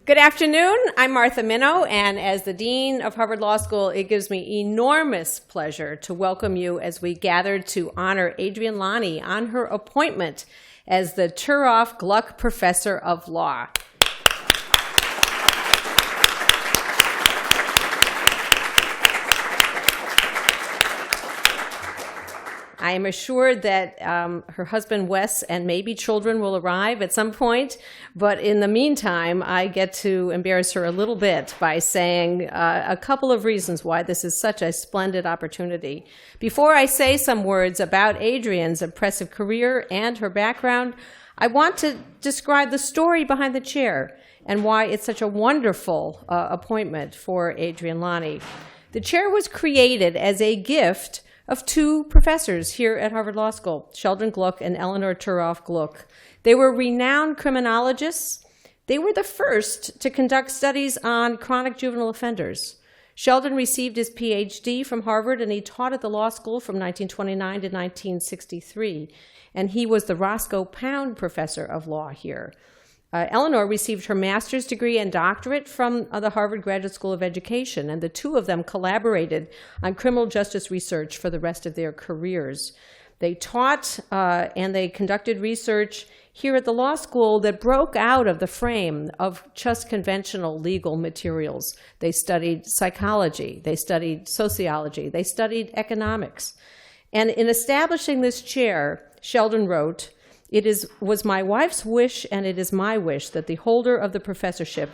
Good afternoon. I'm Martha Minow, and as the Dean of Harvard Law School, it gives me enormous pleasure to welcome you as we gather to honor Adriaan Lanni on her appointment as the Turov Gluck Professor of Law. I am assured that her husband Wes and maybe children will arrive at some point, but in the meantime, I get to embarrass her a little bit by saying a couple of reasons why this is such a splendid opportunity. Before I say some words about Adriaan's impressive career and her background, I want to describe the story behind the chair and why it's such a wonderful appointment for Adriaan Lanni. The chair was created as a gift of two professors here at Harvard Law School, Sheldon Gluck and Eleanor Turov Gluck. They were renowned criminologists. They were the first to conduct studies on chronic juvenile offenders. Sheldon received his PhD from Harvard, and he taught at the law school from 1929 to 1963. And he was the Roscoe Pound Professor of Law here. Eleanor received her master's degree and doctorate from the Harvard Graduate School of Education, and the two of them collaborated on criminal justice research for the rest of their careers. They taught and they conducted research here at the law school that broke out of the frame of just conventional legal materials. They studied psychology, they studied sociology, they studied economics. And in establishing this chair, Sheldon wrote, was my wife's wish, and it is my wish, that the holder of the professorship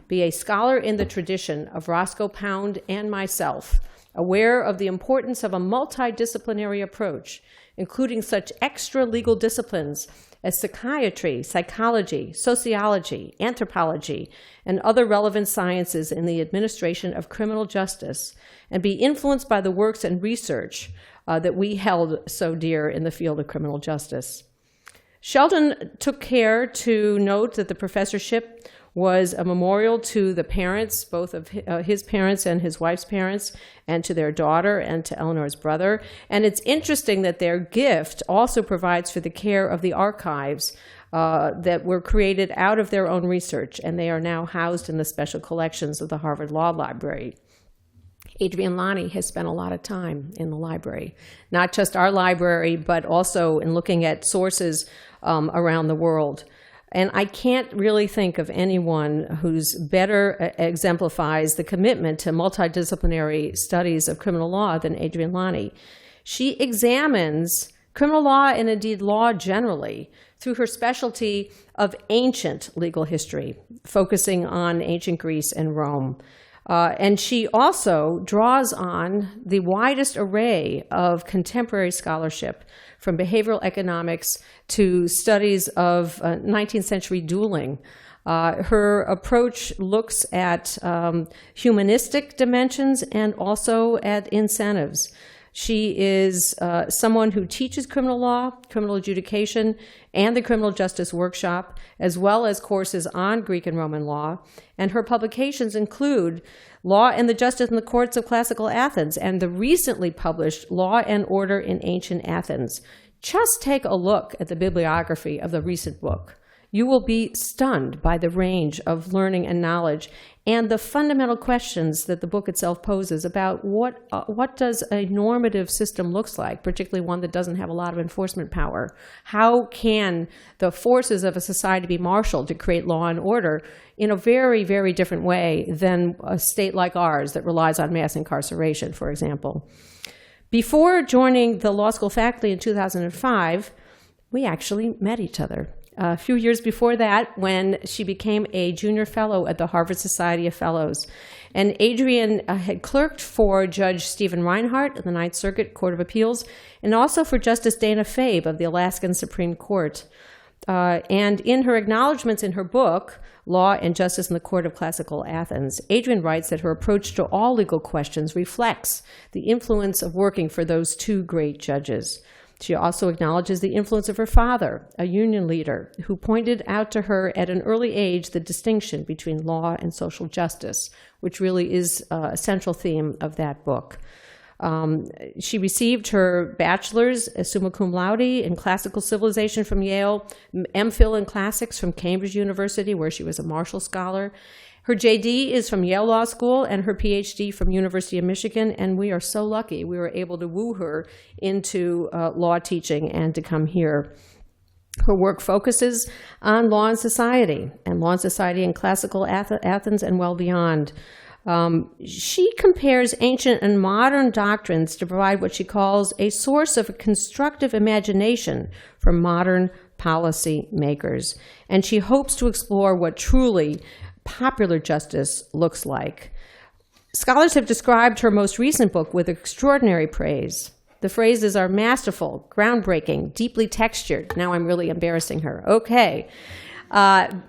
be a scholar in the tradition of Roscoe Pound and myself, aware of the importance of a multidisciplinary approach, including such extra legal disciplines as psychiatry, psychology, sociology, anthropology, and other relevant sciences in the administration of criminal justice, and be influenced by the works and research that we held so dear in the field of criminal justice. Sheldon took care to note that the professorship was a memorial to the parents, both of his parents and his wife's parents, and to their daughter and to Eleanor's brother. And it's interesting that their gift also provides for the care of the archives that were created out of their own research, and they are now housed in the special collections of the Harvard Law Library. Adriaan Lanni has spent a lot of time in the library, not just our library, but also in looking at sources around the world. And I can't really think of anyone who's better exemplifies the commitment to multidisciplinary studies of criminal law than Adriaan Lanni. She examines criminal law and indeed law generally through her specialty of ancient legal history, focusing on ancient Greece and Rome. And she also draws on the widest array of contemporary scholarship, from behavioral economics to studies of 19th century dueling. Her approach looks at humanistic dimensions and also at incentives. She is someone who teaches criminal law, criminal adjudication, and the criminal justice workshop, as well as courses on Greek and Roman law. And her publications include Law and the Justice in the Courts of Classical Athens and the recently published Law and Order in Ancient Athens. Just take a look at the bibliography of the recent book. You will be stunned by the range of learning and knowledge and the fundamental questions that the book itself poses about what does a normative system looks like, particularly one that doesn't have a lot of enforcement power. How can the forces of a society be marshaled to create law and order in a very, very different way than a state like ours that relies on mass incarceration, for example. Before joining the law school faculty in 2005, we actually met each other. A few years before that, when she became a junior fellow at the Harvard Society of Fellows. And Adriaan had clerked for Judge Stephen Reinhart of the Ninth Circuit Court of Appeals, and also for Justice Dana Fabe of the Alaskan Supreme Court. And in her acknowledgments in her book, Law and Justice in the Court of Classical Athens, Adriaan writes that her approach to all legal questions reflects the influence of working for those two great judges. She also acknowledges the influence of her father, a union leader, who pointed out to her at an early age the distinction between law and social justice, which really is a central theme of that book. She received her bachelor's summa cum laude in classical civilization from Yale, MPhil in classics from Cambridge University, where she was a Marshall Scholar. Her JD is from Yale Law School and her PhD from University of Michigan, and we are so lucky we were able to woo her into law teaching and to come here. Her work focuses on law and society in classical Athens and well beyond. She compares ancient and modern doctrines to provide what she calls a source of constructive imagination for modern policy makers. And she hopes to explore what truly popular justice looks like. Scholars have described her most recent book with extraordinary praise. The phrases are masterful, groundbreaking, deeply textured. Now I'm really embarrassing her. Okay. And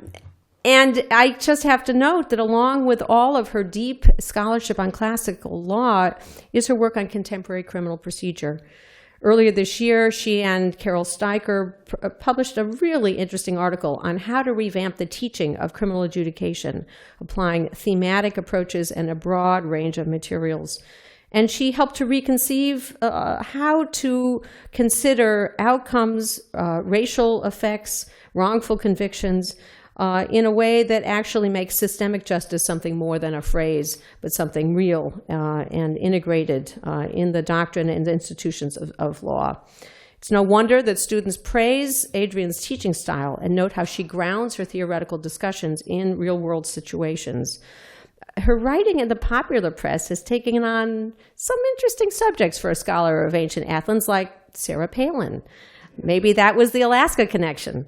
I just have to note that along with all of her deep scholarship on classical law is her work on contemporary criminal procedure. Earlier this year, she and Carol Steiker published a really interesting article on how to revamp the teaching of criminal adjudication, applying thematic approaches and a broad range of materials. And she helped to reconceive how to consider outcomes, racial effects, wrongful convictions, in a way that actually makes systemic justice something more than a phrase, but something real and integrated in the doctrine and institutions of law. It's no wonder that students praise Adriaan's teaching style and note how she grounds her theoretical discussions in real-world situations. Her writing in the popular press has taken on some interesting subjects for a scholar of ancient Athens, like Sarah Palin. Maybe that was the Alaska connection.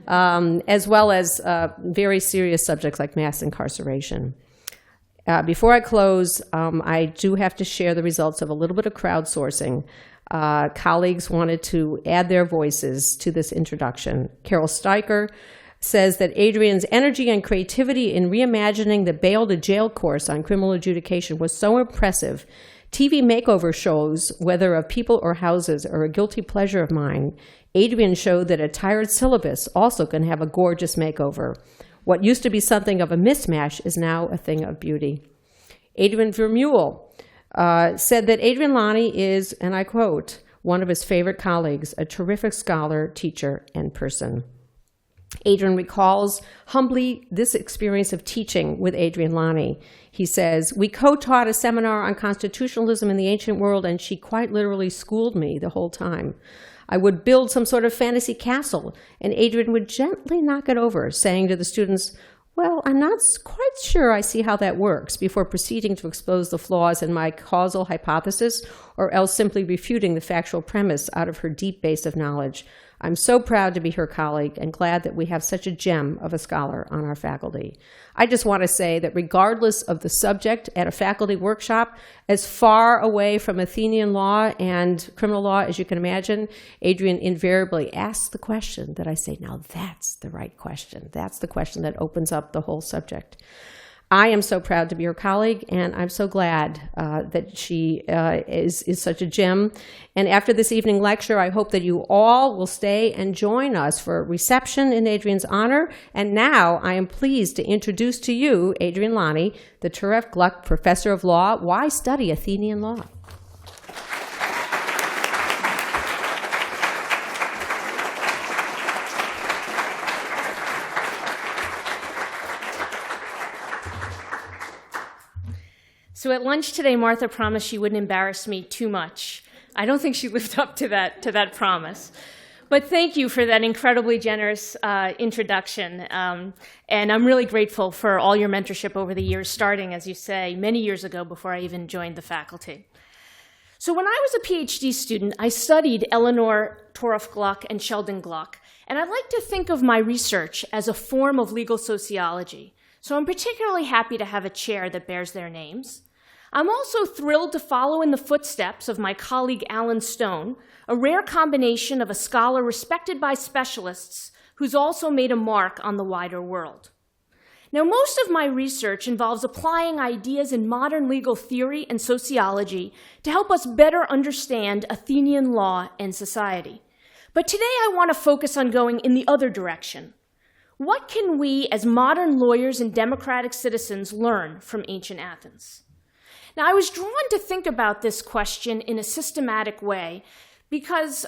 As well as very serious subjects like mass incarceration. Before I close, I do have to share the results of a little bit of crowdsourcing. Colleagues wanted to add their voices to this introduction. Carol Steiker says that Adriaan's energy and creativity in reimagining the bail to jail course on criminal adjudication was so impressive. TV makeover shows, whether of people or houses, are a guilty pleasure of mine. Adriaan showed that a tired syllabus also can have a gorgeous makeover. What used to be something of a mismatch is now a thing of beauty. Adriaan Vermeulen said that Adriaan Lanni is, and I quote, one of his favorite colleagues, a terrific scholar, teacher, and person. Adriaan recalls humbly this experience of teaching with Adriaan Lanni. He says, "We co-taught a seminar on constitutionalism in the ancient world, and she quite literally schooled me the whole time. I would build some sort of fantasy castle, and Adriaan would gently knock it over, saying to the students, 'Well, I'm not quite sure I see how that works,' before proceeding to expose the flaws in my causal hypothesis, or else simply refuting the factual premise out of her deep base of knowledge. I'm so proud to be her colleague and glad that we have such a gem of a scholar on our faculty." I just want to say that regardless of the subject at a faculty workshop, as far away from Athenian law and criminal law as you can imagine, Adriaan invariably asks the question that I say, now that's the right question. That's the question that opens up the whole subject. I am so proud to be her colleague, and I'm so glad that she is such a gem. And after this evening lecture, I hope that you all will stay and join us for a reception in Adriaan's honor. And now I am pleased to introduce to you Adriaan Lanni, the Turef Gluck Professor of Law. Why study Athenian law? So at lunch today, Martha promised she wouldn't embarrass me too much. I don't think she lived up to that promise. But thank you for that incredibly generous introduction. And I'm really grateful for all your mentorship over the years, starting, as you say, many years ago before I even joined the faculty. So when I was a PhD student, I studied Eleanor Turef Gluck and Sheldon Gluck. And I'd like to think of my research as a form of legal sociology. So I'm particularly happy to have a chair that bears their names. I'm also thrilled to follow in the footsteps of my colleague Alan Stone, a rare combination of a scholar respected by specialists who's also made a mark on the wider world. Now, most of my research involves applying ideas in modern legal theory and sociology to help us better understand Athenian law and society. But today I want to focus on going in the other direction. What can we, as modern lawyers and democratic citizens, learn from ancient Athens? Now, I was drawn to think about this question in a systematic way because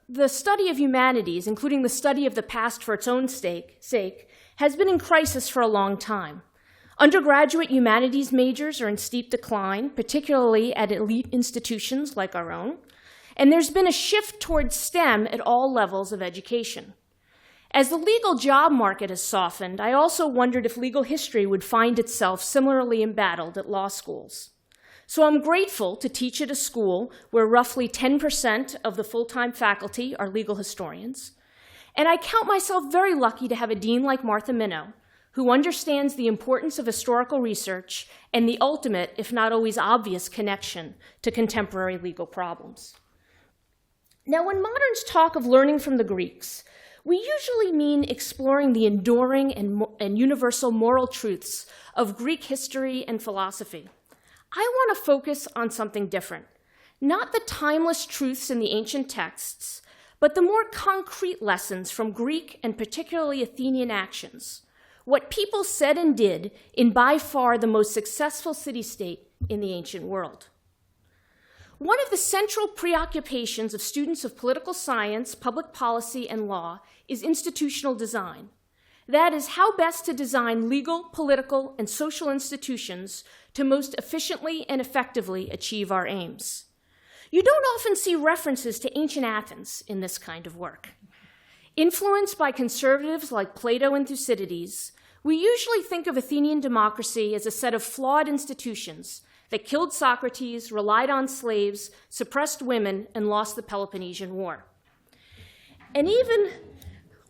the study of humanities, including the study of the past for its own sake, has been in crisis for a long time. Undergraduate humanities majors are in steep decline, particularly at elite institutions like our own, and there's been a shift towards STEM at all levels of education. As the legal job market has softened, I also wondered if legal history would find itself similarly embattled at law schools. So I'm grateful to teach at a school where roughly 10% of the full-time faculty are legal historians, and I count myself very lucky to have a dean like Martha Minow, who understands the importance of historical research and the ultimate, if not always obvious, connection to contemporary legal problems. Now, when moderns talk of learning from the Greeks, we usually mean exploring the enduring and universal moral truths of Greek history and philosophy. I want to focus on something different, not the timeless truths in the ancient texts, but the more concrete lessons from Greek and particularly Athenian actions, what people said and did in by far the most successful city-state in the ancient world. One of the central preoccupations of students of political science, public policy, and law is institutional design. That is, how best to design legal, political, and social institutions to most efficiently and effectively achieve our aims. You don't often see references to ancient Athens in this kind of work. Influenced by conservatives like Plato and Thucydides, we usually think of Athenian democracy as a set of flawed institutions that killed Socrates, relied on slaves, suppressed women, and lost the Peloponnesian War. And even,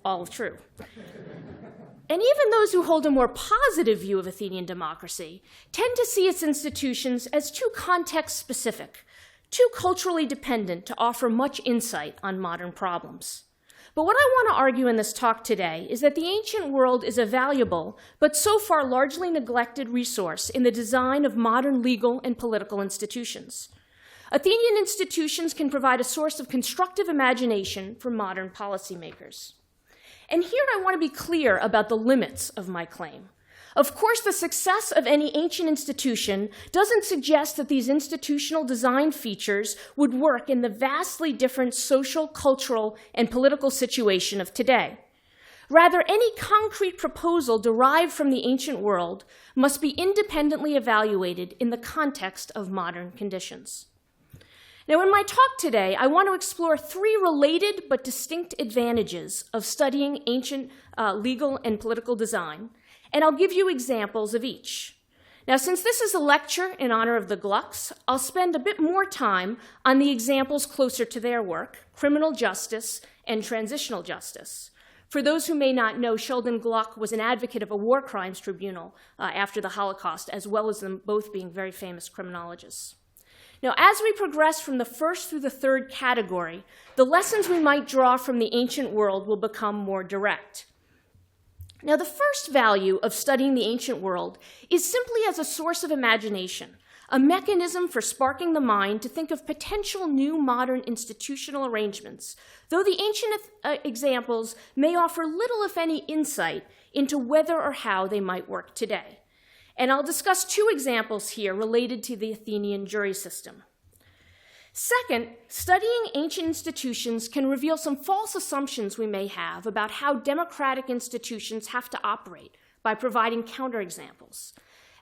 all true. And even those who hold a more positive view of Athenian democracy tend to see its institutions as too context-specific, too culturally dependent to offer much insight on modern problems. But what I want to argue in this talk today is that the ancient world is a valuable, but so far largely neglected resource in the design of modern legal and political institutions. Athenian institutions can provide a source of constructive imagination for modern policymakers. And here I want to be clear about the limits of my claim. Of course, the success of any ancient institution doesn't suggest that these institutional design features would work in the vastly different social, cultural, and political situation of today. Rather, any concrete proposal derived from the ancient world must be independently evaluated in the context of modern conditions. Now, in my talk today, I want to explore three related but distinct advantages of studying ancient legal and political design, and I'll give you examples of each. Now, since this is a lecture in honor of the Glucks, I'll spend a bit more time on the examples closer to their work, criminal justice and transitional justice. For those who may not know, Sheldon Gluck was an advocate of a war crimes tribunal after the Holocaust, as well as them both being very famous criminologists. Now, as we progress from the first through the third category, the lessons we might draw from the ancient world will become more direct. Now, the first value of studying the ancient world is simply as a source of imagination, a mechanism for sparking the mind to think of potential new modern institutional arrangements, though the ancient examples may offer little, if any, insight into whether or how they might work today. And I'll discuss two examples here related to the Athenian jury system. Second, studying ancient institutions can reveal some false assumptions we may have about how democratic institutions have to operate by providing counterexamples.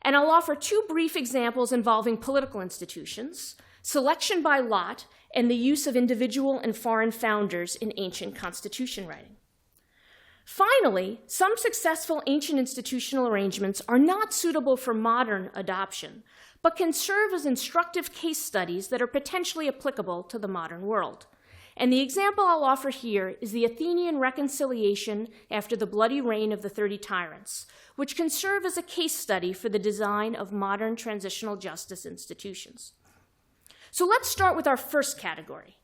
And I'll offer two brief examples involving political institutions, selection by lot, and the use of individual and foreign founders in ancient constitution writing. Finally, some successful ancient institutional arrangements are not suitable for modern adoption, but can serve as instructive case studies that are potentially applicable to the modern world. And the example I'll offer here is the Athenian reconciliation after the bloody reign of the 30 tyrants, which can serve as a case study for the design of modern transitional justice institutions. So let's start with our first category.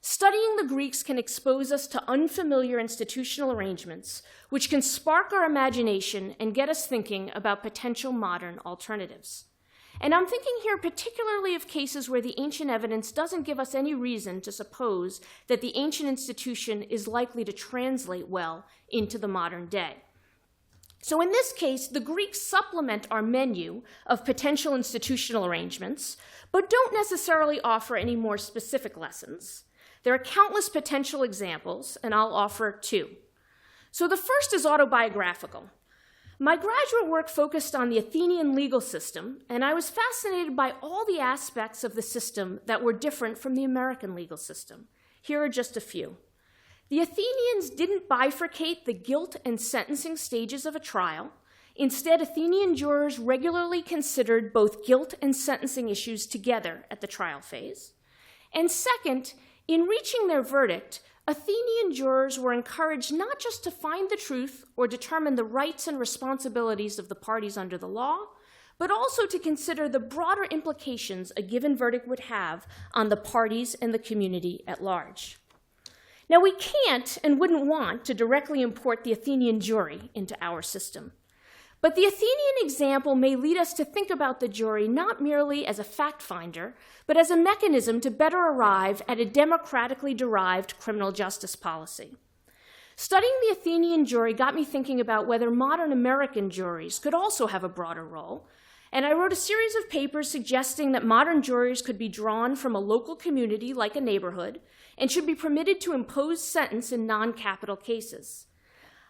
Studying the Greeks can expose us to unfamiliar institutional arrangements, which can spark our imagination and get us thinking about potential modern alternatives. And I'm thinking here particularly of cases where the ancient evidence doesn't give us any reason to suppose that the ancient institution is likely to translate well into the modern day. So in this case, the Greeks supplement our menu of potential institutional arrangements, but don't necessarily offer any more specific lessons. There are countless potential examples, and I'll offer two. So the first is autobiographical. My graduate work focused on the Athenian legal system, and I was fascinated by all the aspects of the system that were different from the American legal system. Here are just a few. The Athenians didn't bifurcate the guilt and sentencing stages of a trial. Instead, Athenian jurors regularly considered both guilt and sentencing issues together at the trial phase. And second, in reaching their verdict, Athenian jurors were encouraged not just to find the truth or determine the rights and responsibilities of the parties under the law, but also to consider the broader implications a given verdict would have on the parties and the community at large. Now, we can't and wouldn't want to directly import the Athenian jury into our system. But the Athenian example may lead us to think about the jury not merely as a fact finder, but as a mechanism to better arrive at a democratically derived criminal justice policy. Studying the Athenian jury got me thinking about whether modern American juries could also have a broader role, and I wrote a series of papers suggesting that modern juries could be drawn from a local community like a neighborhood and should be permitted to impose sentence in non-capital cases.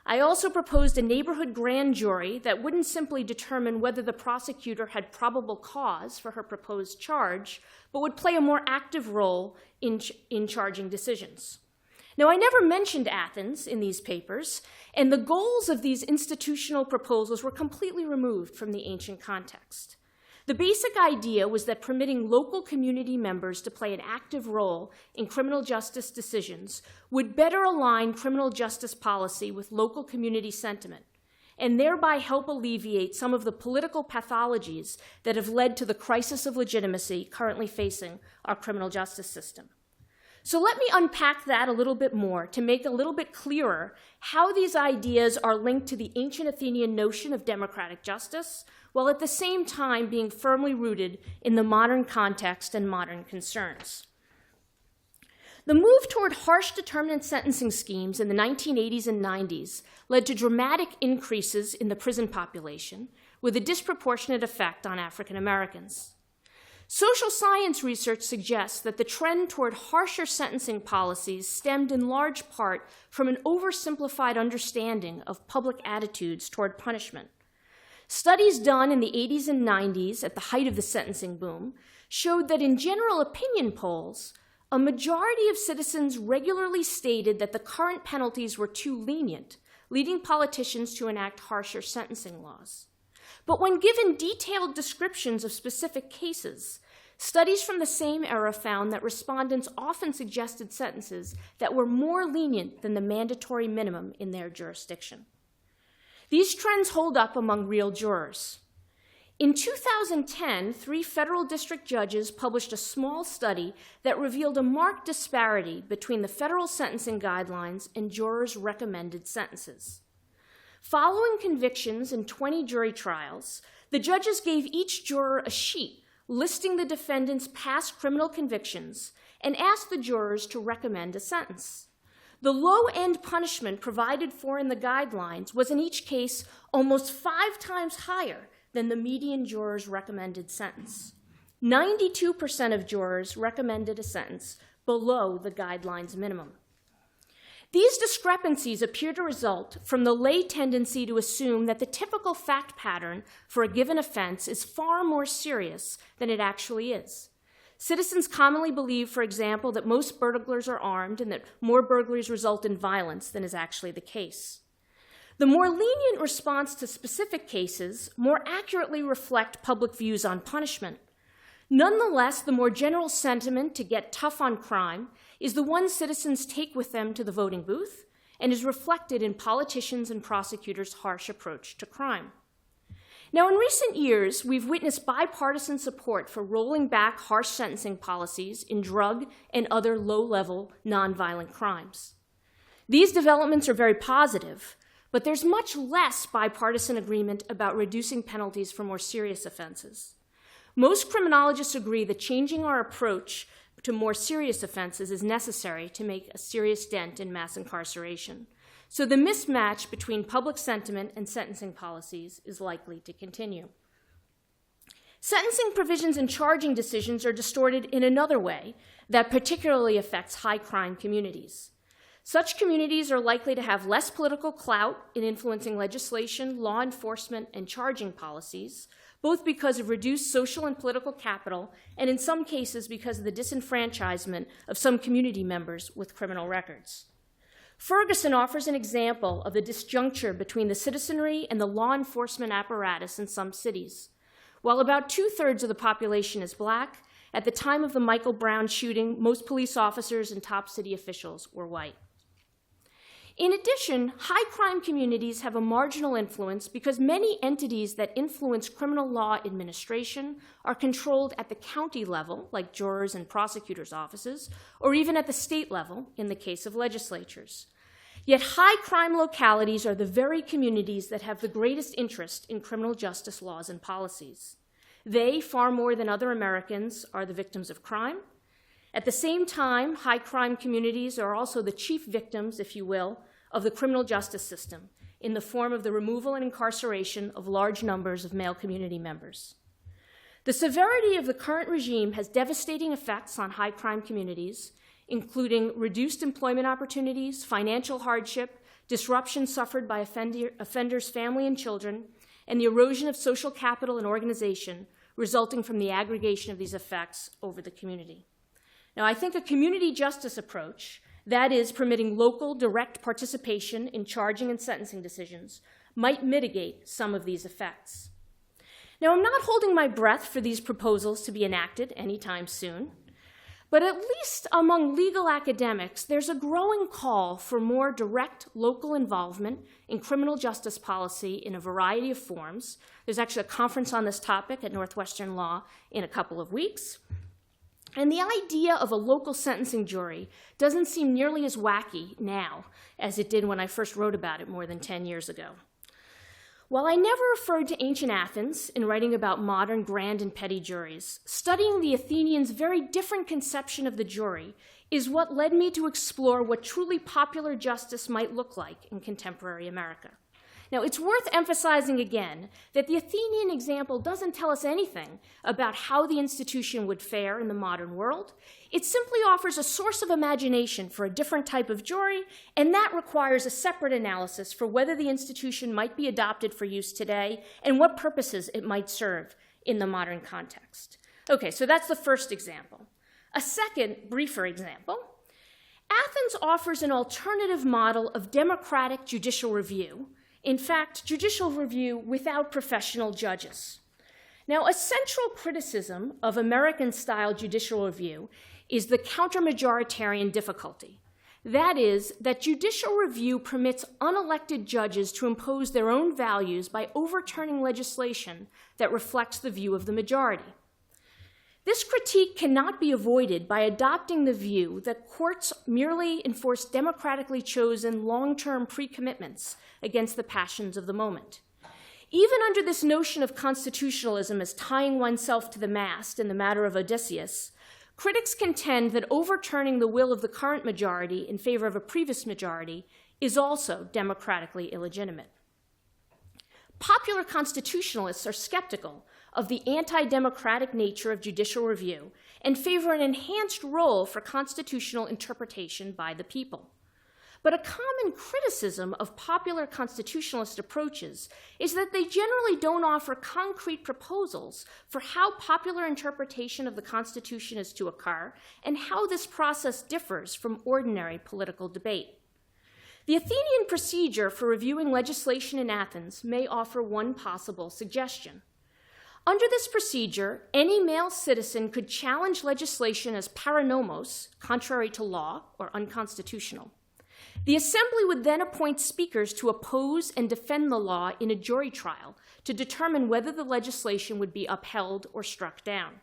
I also proposed a neighborhood grand jury that wouldn't simply determine whether the prosecutor had probable cause for her proposed charge, but would play a more active role in charging decisions. Now, I never mentioned Athens in these papers, and the goals of these institutional proposals were completely removed from the ancient context. The basic idea was that permitting local community members to play an active role in criminal justice decisions would better align criminal justice policy with local community sentiment, and thereby help alleviate some of the political pathologies that have led to the crisis of legitimacy currently facing our criminal justice system. So let me unpack that a little bit more to make a little bit clearer how these ideas are linked to the ancient Athenian notion of democratic justice, while at the same time being firmly rooted in the modern context and modern concerns. The move toward harsh determinant sentencing schemes in the 1980s and 90s led to dramatic increases in the prison population, with a disproportionate effect on African Americans. Social science research suggests that the trend toward harsher sentencing policies stemmed in large part from an oversimplified understanding of public attitudes toward punishment. Studies done in the 80s and 90s at the height of the sentencing boom showed that in general opinion polls, a majority of citizens regularly stated that the current penalties were too lenient, leading politicians to enact harsher sentencing laws. But when given detailed descriptions of specific cases, studies from the same era found that respondents often suggested sentences that were more lenient than the mandatory minimum in their jurisdiction. These trends hold up among real jurors. In 2010, 3 federal district judges published a small study that revealed a marked disparity between the federal sentencing guidelines and jurors' recommended sentences. Following convictions in 20 jury trials, the judges gave each juror a sheet listing the defendant's past criminal convictions and asked the jurors to recommend a sentence. The low-end punishment provided for in the guidelines was in each case almost 5 times higher than the median juror's recommended sentence. 92% of jurors recommended a sentence below the guidelines minimum. These discrepancies appear to result from the lay tendency to assume that the typical fact pattern for a given offense is far more serious than it actually is. Citizens commonly believe, for example, that most burglars are armed and that more burglaries result in violence than is actually the case. The more lenient response to specific cases more accurately reflect public views on punishment. Nonetheless, the more general sentiment to get tough on crime is the one citizens take with them to the voting booth and is reflected in politicians' and prosecutors' harsh approach to crime. Now, in recent years, we've witnessed bipartisan support for rolling back harsh sentencing policies in drug and other low-level nonviolent crimes. These developments are very positive, but there's much less bipartisan agreement about reducing penalties for more serious offenses. Most criminologists agree that changing our approach to more serious offenses is necessary to make a serious dent in mass incarceration. So the mismatch between public sentiment and sentencing policies is likely to continue. Sentencing provisions and charging decisions are distorted in another way that particularly affects high crime communities. Such communities are likely to have less political clout in influencing legislation, law enforcement, and charging policies, both because of reduced social and political capital, and in some cases because of the disenfranchisement of some community members with criminal records. Ferguson offers an example of the disjuncture between the citizenry and the law enforcement apparatus in some cities. While about 2/3 of the population is Black, at the time of the Michael Brown shooting, most police officers and top city officials were white. In addition, high crime communities have a marginal influence because many entities that influence criminal law administration are controlled at the county level, like jurors and prosecutors' offices, or even at the state level in the case of legislatures. Yet high crime localities are the very communities that have the greatest interest in criminal justice laws and policies. They, far more than other Americans, are the victims of crime. At the same time, high crime communities are also the chief victims, if you will, of the criminal justice system in the form of the removal and incarceration of large numbers of male community members. The severity of the current regime has devastating effects on high crime communities, including reduced employment opportunities, financial hardship, disruption suffered by offenders' family and children, and the erosion of social capital and organization resulting from the aggregation of these effects over the community. Now, I think a community justice approach, that is, permitting local direct participation in charging and sentencing decisions, might mitigate some of these effects. Now, I'm not holding my breath for these proposals to be enacted anytime soon, but at least among legal academics, there's a growing call for more direct local involvement in criminal justice policy in a variety of forms. There's actually a conference on this topic at Northwestern Law in a couple of weeks. And the idea of a local sentencing jury doesn't seem nearly as wacky now as it did when I first wrote about it more than 10 years ago. While I never referred to ancient Athens in writing about modern grand and petty juries, studying the Athenians' very different conception of the jury is what led me to explore what truly popular justice might look like in contemporary America. Now, it's worth emphasizing again that the Athenian example doesn't tell us anything about how the institution would fare in the modern world. It simply offers a source of imagination for a different type of jury, and that requires a separate analysis for whether the institution might be adopted for use today and what purposes it might serve in the modern context. Okay, so that's the first example. A second, briefer example. Athens offers an alternative model of democratic judicial review. In fact, judicial review without professional judges. Now, a central criticism of American-style judicial review is the counter-majoritarian difficulty. That is, that judicial review permits unelected judges to impose their own values by overturning legislation that reflects the view of the majority. This critique cannot be avoided by adopting the view that courts merely enforce democratically chosen long-term pre-commitments against the passions of the moment. Even under this notion of constitutionalism as tying oneself to the mast in the matter of Odysseus, critics contend that overturning the will of the current majority in favor of a previous majority is also democratically illegitimate. Popular constitutionalists are skeptical of the anti-democratic nature of judicial review and favor an enhanced role for constitutional interpretation by the people. But a common criticism of popular constitutionalist approaches is that they generally don't offer concrete proposals for how popular interpretation of the Constitution is to occur and how this process differs from ordinary political debate. The Athenian procedure for reviewing legislation in Athens may offer one possible suggestion. Under this procedure, any male citizen could challenge legislation as paranomos, contrary to law or unconstitutional. The assembly would then appoint speakers to oppose and defend the law in a jury trial to determine whether the legislation would be upheld or struck down.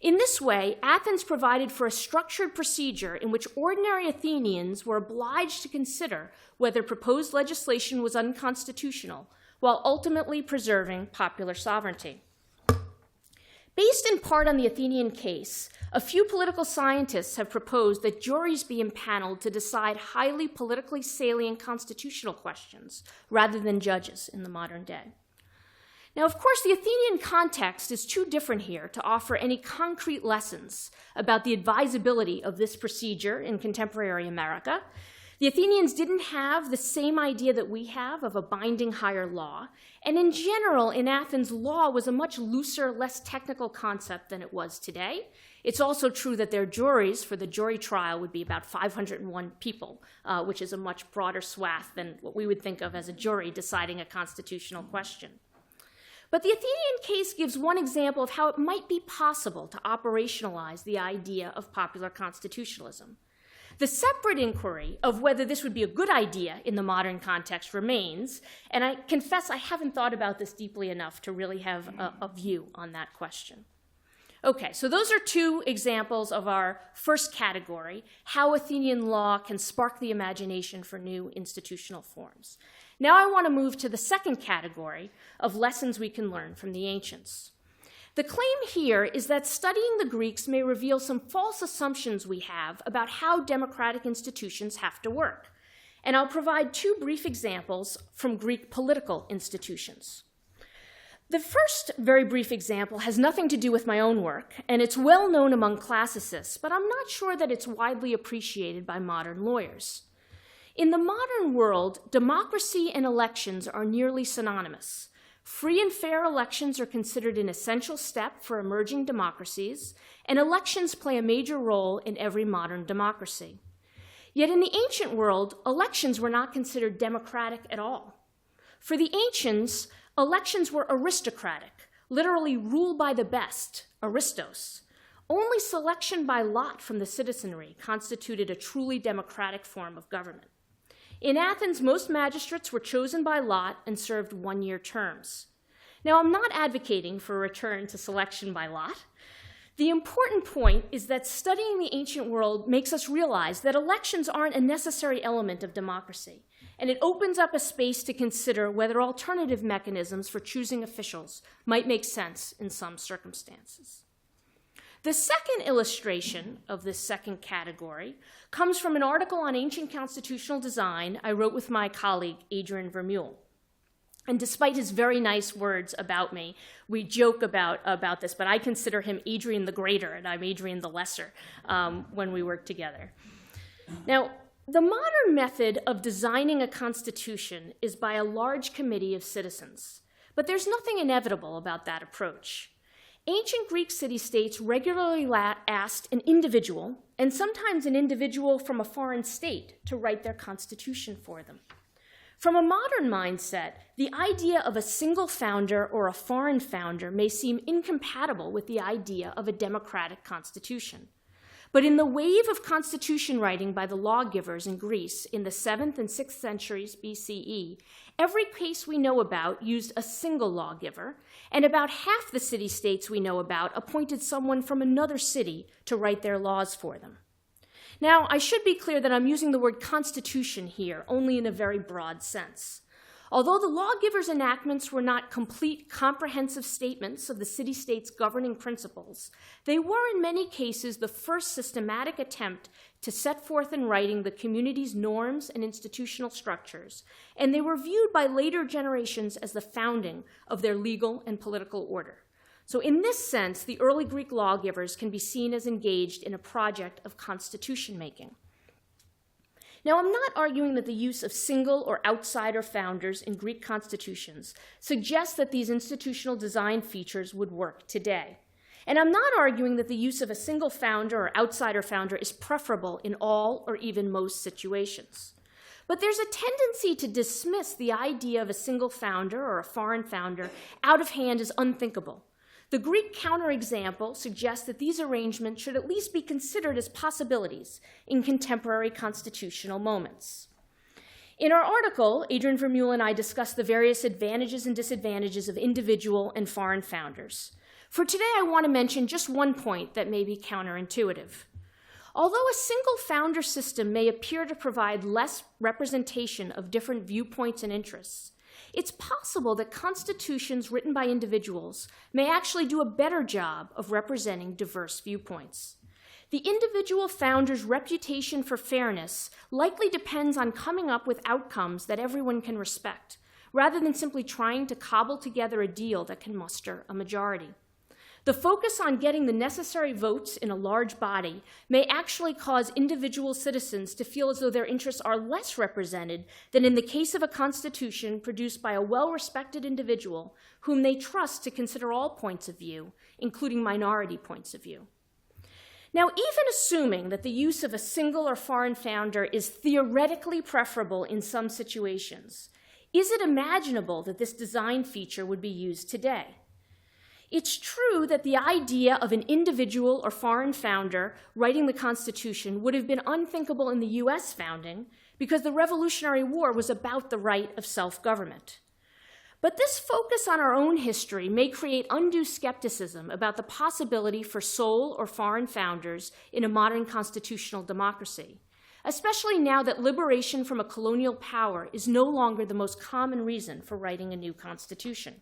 In this way, Athens provided for a structured procedure in which ordinary Athenians were obliged to consider whether proposed legislation was unconstitutional, while ultimately preserving popular sovereignty. Based in part on the Athenian case, a few political scientists have proposed that juries be impaneled to decide highly politically salient constitutional questions rather than judges in the modern day. Now, of course, the Athenian context is too different here to offer any concrete lessons about the advisability of this procedure in contemporary America. The Athenians didn't have the same idea that we have of a binding higher law, and in general, in Athens, law was a much looser, less technical concept than it was today. It's also true that their juries for the jury trial would be about 501 people, which is a much broader swath than what we would think of as a jury deciding a constitutional question. But the Athenian case gives one example of how it might be possible to operationalize the idea of popular constitutionalism. The separate inquiry of whether this would be a good idea in the modern context remains, and I confess I haven't thought about this deeply enough to really have a view on that question. Okay, so those are two examples of our first category, how Athenian law can spark the imagination for new institutional forms. Now I want to move to the second category of lessons we can learn from the ancients. The claim here is that studying the Greeks may reveal some false assumptions we have about how democratic institutions have to work. And I'll provide two brief examples from Greek political institutions. The first very brief example has nothing to do with my own work, and it's well known among classicists, but I'm not sure that it's widely appreciated by modern lawyers. In the modern world, democracy and elections are nearly synonymous. Free and fair elections are considered an essential step for emerging democracies, and elections play a major role in every modern democracy. Yet in the ancient world, elections were not considered democratic at all. For the ancients, elections were aristocratic, literally rule by the best, aristos. Only selection by lot from the citizenry constituted a truly democratic form of government. In Athens, most magistrates were chosen by lot and served one-year terms. Now, I'm not advocating for a return to selection by lot. The important point is that studying the ancient world makes us realize that elections aren't a necessary element of democracy, and it opens up a space to consider whether alternative mechanisms for choosing officials might make sense in some circumstances. The second illustration of this second category comes from an article on ancient constitutional design I wrote with my colleague, Adriaan Lanni. And despite his very nice words about me, we joke about this, but I consider him Adriaan the Greater, and I'm Adriaan the Lesser when we work together. Now, the modern method of designing a constitution is by a large committee of citizens, but there's nothing inevitable about that approach. Ancient Greek city-states regularly asked an individual, and sometimes an individual from a foreign state, to write their constitution for them. From a modern mindset, the idea of a single founder or a foreign founder may seem incompatible with the idea of a democratic constitution. But in the wave of constitution writing by the lawgivers in Greece in the 7th and 6th centuries BCE, every case we know about used a single lawgiver, and about half the city-states we know about appointed someone from another city to write their laws for them. Now, I should be clear that I'm using the word constitution here only in a very broad sense. Although the lawgivers' enactments were not complete, comprehensive statements of the city-state's governing principles, they were in many cases the first systematic attempt to set forth in writing the community's norms and institutional structures, and they were viewed by later generations as the founding of their legal and political order. So in this sense, the early Greek lawgivers can be seen as engaged in a project of constitution making. Now, I'm not arguing that the use of single or outsider founders in Greek constitutions suggests that these institutional design features would work today. And I'm not arguing that the use of a single founder or outsider founder is preferable in all or even most situations. But there's a tendency to dismiss the idea of a single founder or a foreign founder out of hand as unthinkable. The Greek counterexample suggests that these arrangements should at least be considered as possibilities in contemporary constitutional moments. In our article, Adriaan Lanni and I discuss the various advantages and disadvantages of individual and foreign founders. For today, I want to mention just one point that may be counterintuitive. Although a single founder system may appear to provide less representation of different viewpoints and interests, it's possible that constitutions written by individuals may actually do a better job of representing diverse viewpoints. The individual founder's reputation for fairness likely depends on coming up with outcomes that everyone can respect, rather than simply trying to cobble together a deal that can muster a majority. The focus on getting the necessary votes in a large body may actually cause individual citizens to feel as though their interests are less represented than in the case of a constitution produced by a well-respected individual whom they trust to consider all points of view, including minority points of view. Now, even assuming that the use of a single or foreign founder is theoretically preferable in some situations, is it imaginable that this design feature would be used today? It's true that the idea of an individual or foreign founder writing the Constitution would have been unthinkable in the US founding because the Revolutionary War was about the right of self-government. But this focus on our own history may create undue skepticism about the possibility for sole or foreign founders in a modern constitutional democracy, especially now that liberation from a colonial power is no longer the most common reason for writing a new constitution.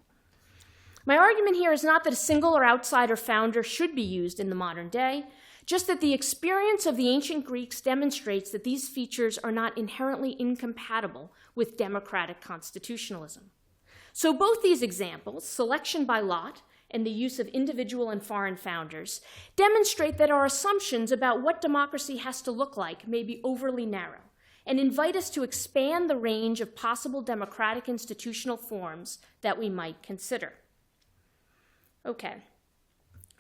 My argument here is not that a single or outsider founder should be used in the modern day, just that the experience of the ancient Greeks demonstrates that these features are not inherently incompatible with democratic constitutionalism. So both these examples, selection by lot and the use of individual and foreign founders, demonstrate that our assumptions about what democracy has to look like may be overly narrow and invite us to expand the range of possible democratic institutional forms that we might consider. Okay,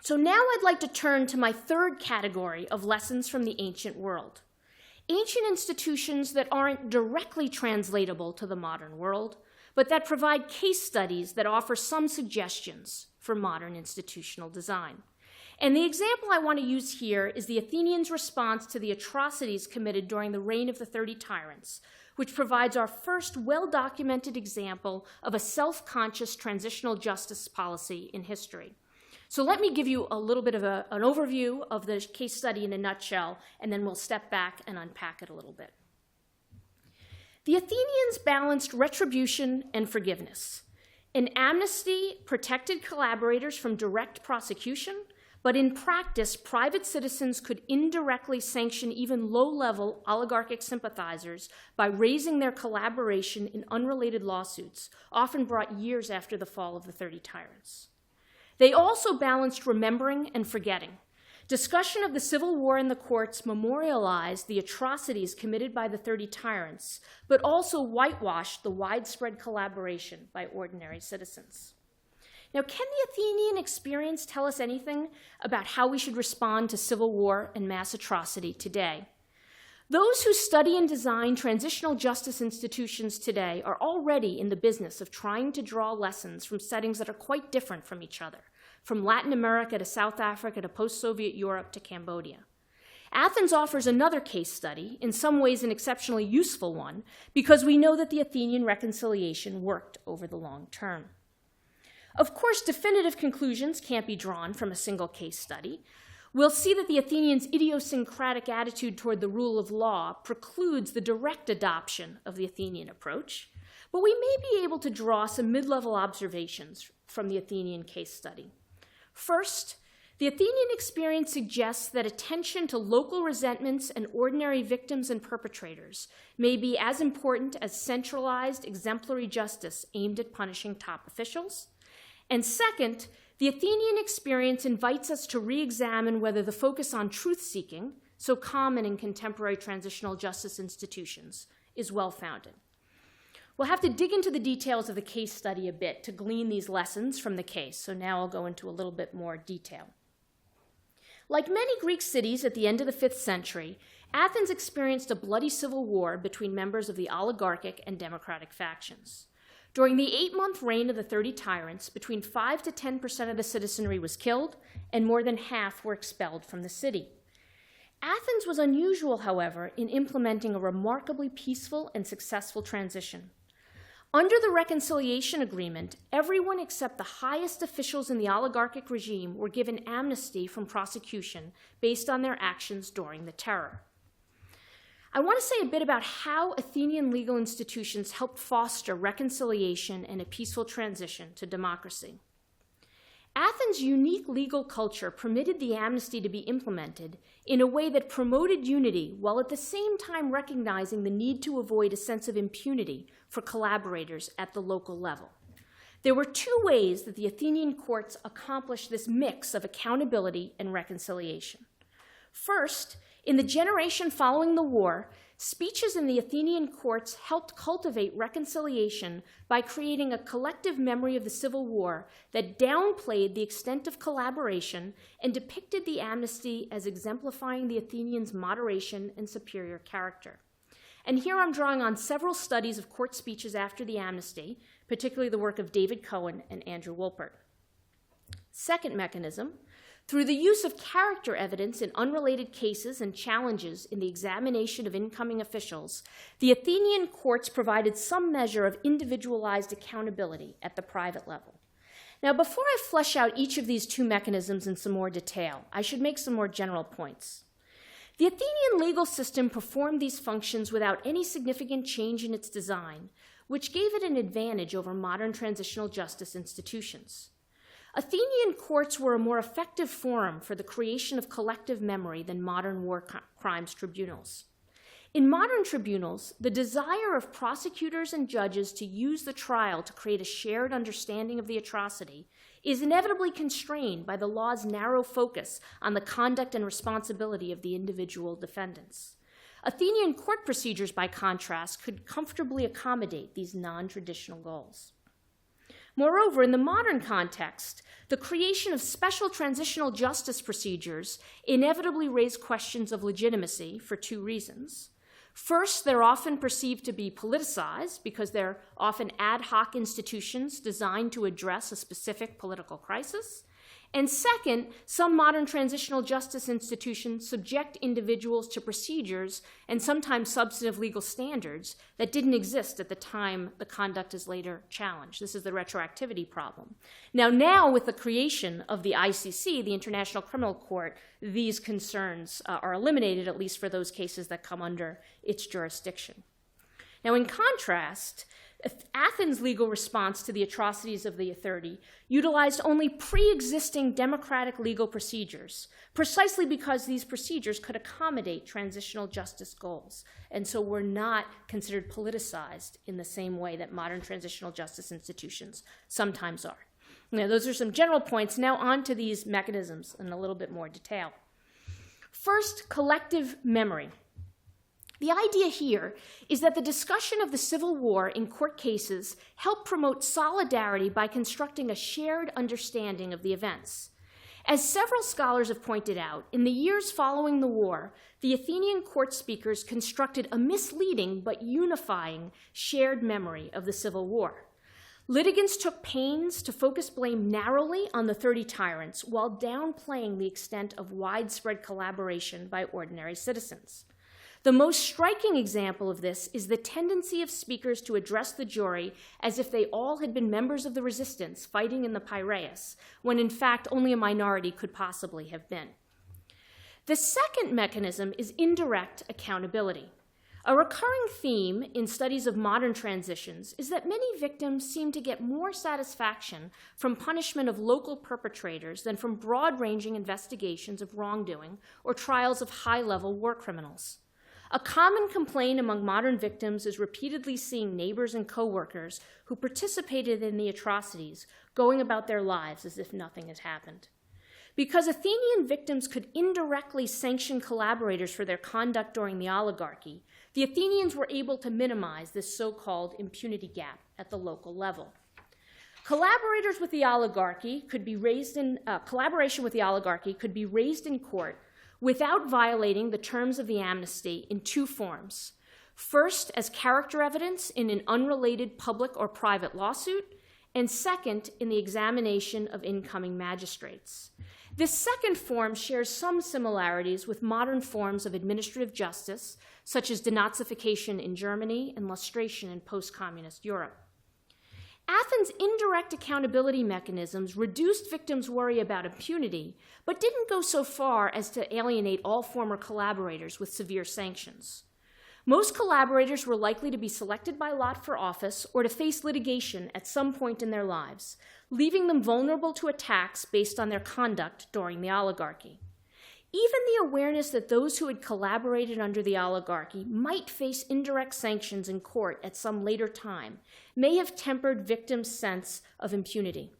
so now I'd like to turn to my third category of lessons from the ancient world. Ancient institutions that aren't directly translatable to the modern world, but that provide case studies that offer some suggestions for modern institutional design. And the example I want to use here is the Athenians' response to the atrocities committed during the reign of the 30 tyrants, which provides our first well-documented example of a self-conscious transitional justice policy in history. So let me give you a little bit of an overview of the case study in a nutshell, and then we'll step back and unpack it a little bit. The Athenians balanced retribution and forgiveness. An amnesty protected collaborators from direct prosecution, but in practice, private citizens could indirectly sanction even low-level oligarchic sympathizers by raising their collaboration in unrelated lawsuits, often brought years after the fall of the 30 tyrants. They also balanced remembering and forgetting. Discussion of the Civil War in the courts memorialized the atrocities committed by the 30 tyrants, but also whitewashed the widespread collaboration by ordinary citizens. Now, can the Athenian experience tell us anything about how we should respond to civil war and mass atrocity today? Those who study and design transitional justice institutions today are already in the business of trying to draw lessons from settings that are quite different from each other, from Latin America to South Africa to post-Soviet Europe to Cambodia. Athens offers another case study, in some ways an exceptionally useful one, because we know that the Athenian reconciliation worked over the long term. Of course, definitive conclusions can't be drawn from a single case study. We'll see that the Athenians' idiosyncratic attitude toward the rule of law precludes the direct adoption of the Athenian approach, but we may be able to draw some mid-level observations from the Athenian case study. First, the Athenian experience suggests that attention to local resentments and ordinary victims and perpetrators may be as important as centralized exemplary justice aimed at punishing top officials. And second, the Athenian experience invites us to re-examine whether the focus on truth-seeking, so common in contemporary transitional justice institutions, is well-founded. We'll have to dig into the details of the case study a bit to glean these lessons from the case, so now I'll go into a little bit more detail. Like many Greek cities at the end of the 5th century, Athens experienced a bloody civil war between members of the oligarchic and democratic factions. During the 8-month reign of the 30 tyrants, between 5 to 10% of the citizenry was killed, and more than half were expelled from the city. Athens was unusual, however, in implementing a remarkably peaceful and successful transition. Under the reconciliation agreement, everyone except the highest officials in the oligarchic regime were given amnesty from prosecution based on their actions during the terror. I want to say a bit about how Athenian legal institutions helped foster reconciliation and a peaceful transition to democracy. Athens' unique legal culture permitted the amnesty to be implemented in a way that promoted unity while at the same time recognizing the need to avoid a sense of impunity for collaborators at the local level. There were two ways that the Athenian courts accomplished this mix of accountability and reconciliation. First, in the generation following the war, speeches in the Athenian courts helped cultivate reconciliation by creating a collective memory of the Civil War that downplayed the extent of collaboration and depicted the amnesty as exemplifying the Athenians' moderation and superior character. And here I'm drawing on several studies of court speeches after the amnesty, particularly the work of David Cohen and Andrew Wolpert. Second mechanism, through the use of character evidence in unrelated cases and challenges in the examination of incoming officials, the Athenian courts provided some measure of individualized accountability at the private level. Now, before I flesh out each of these two mechanisms in some more detail, I should make some more general points. The Athenian legal system performed these functions without any significant change in its design, which gave it an advantage over modern transitional justice institutions. Athenian courts were a more effective forum for the creation of collective memory than modern war crimes tribunals. In modern tribunals, the desire of prosecutors and judges to use the trial to create a shared understanding of the atrocity is inevitably constrained by the law's narrow focus on the conduct and responsibility of the individual defendants. Athenian court procedures, by contrast, could comfortably accommodate these non-traditional goals. Moreover, in the modern context, the creation of special transitional justice procedures inevitably raise questions of legitimacy for two reasons. First, they're often perceived to be politicized because they're often ad hoc institutions designed to address a specific political crisis. And second, some modern transitional justice institutions subject individuals to procedures and sometimes substantive legal standards that didn't exist at the time the conduct is later challenged. This is the retroactivity problem. Now with the creation of the ICC, the International Criminal Court, these concerns are eliminated, at least for those cases that come under its jurisdiction. Now, in contrast, Athens' legal response to the atrocities of the 30 utilized only pre-existing democratic legal procedures, precisely because these procedures could accommodate transitional justice goals, and so were not considered politicized in the same way that modern transitional justice institutions sometimes are. Now, those are some general points. Now on to these mechanisms in a little bit more detail. First, collective memory. The idea here is that the discussion of the Civil War in court cases helped promote solidarity by constructing a shared understanding of the events. As several scholars have pointed out, in the years following the war, the Athenian court speakers constructed a misleading but unifying shared memory of the Civil War. Litigants took pains to focus blame narrowly on the 30 tyrants while downplaying the extent of widespread collaboration by ordinary citizens. The most striking example of this is the tendency of speakers to address the jury as if they all had been members of the resistance fighting in the Piraeus, when in fact only a minority could possibly have been. The second mechanism is indirect accountability. A recurring theme in studies of modern transitions is that many victims seem to get more satisfaction from punishment of local perpetrators than from broad-ranging investigations of wrongdoing or trials of high-level war criminals. A common complaint among modern victims is repeatedly seeing neighbors and coworkers who participated in the atrocities going about their lives as if nothing had happened. Because Athenian victims could indirectly sanction collaborators for their conduct during the oligarchy, the Athenians were able to minimize this so-called impunity gap at the local level. Collaboration with the oligarchy could be raised in court without violating the terms of the amnesty in two forms. First, as character evidence in an unrelated public or private lawsuit, and second, in the examination of incoming magistrates. This second form shares some similarities with modern forms of administrative justice, such as denazification in Germany and lustration in post-communist Europe. Athens' indirect accountability mechanisms reduced victims' worry about impunity, but didn't go so far as to alienate all former collaborators with severe sanctions. Most collaborators were likely to be selected by lot for office or to face litigation at some point in their lives, leaving them vulnerable to attacks based on their conduct during the oligarchy. Even the awareness that those who had collaborated under the oligarchy might face indirect sanctions in court at some later time may have tempered victims' sense of impunity.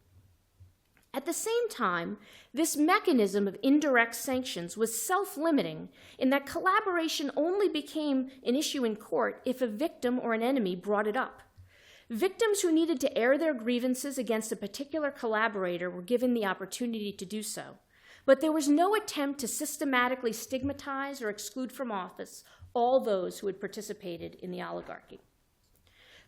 At the same time, this mechanism of indirect sanctions was self-limiting in that collaboration only became an issue in court if a victim or an enemy brought it up. Victims who needed to air their grievances against a particular collaborator were given the opportunity to do so, but there was no attempt to systematically stigmatize or exclude from office all those who had participated in the oligarchy.